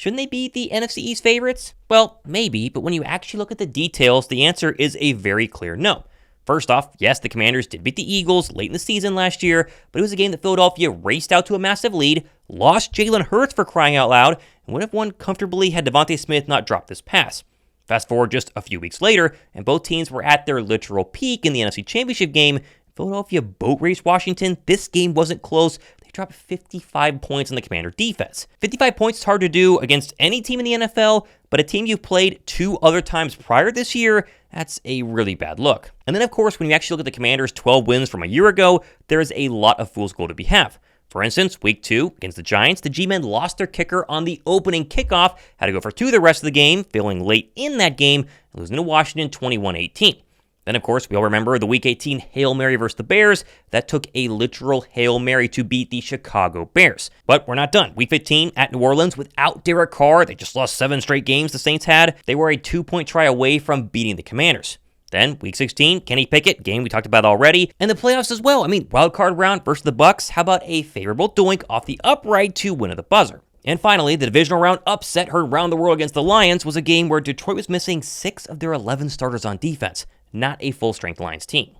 Shouldn't they be the NFC East favorites? Well, maybe, but when you actually look at the details, the answer is a very clear no. First off, yes, the Commanders did beat the Eagles late in the season last year, but it was a game that Philadelphia raced out to a massive lead, lost Jalen Hurts for crying out loud, and would have won comfortably had Devontae Smith not dropped this pass. Fast forward just a few weeks later, and both teams were at their literal peak in the NFC Championship game. Philadelphia boat raced Washington. This game wasn't close. They dropped 55 points on the Commander defense. 55 points is hard to do against any team in the NFL, but a team you've played 2 other times prior this year, that's a really bad look. And then, of course, when you actually look at the Commanders' 12 wins from a year ago, there is a lot of fool's gold to be had. For instance, week 2 against the Giants, the G-Men lost their kicker on the opening kickoff, had to go for 2 the rest of the game, failing late in that game, and losing to Washington 21-18. Then, of course, we all remember the Week 18 Hail Mary versus the Bears. That took a literal Hail Mary to beat the Chicago Bears. But we're not done. Week 15 at New Orleans without Derek Carr. They just lost 7 straight games the Saints had. They were a 2-point try away from beating the Commanders. Then, Week 16, Kenny Pickett, game we talked about already, and the playoffs as well. I mean, wild card round versus the Bucks. How about a favorable doink off the upright to win at the buzzer? And finally, the divisional round upset heard around the world against the Lions was a game where Detroit was missing 6 of their 11 starters on defense. Not a full-strength Lions team.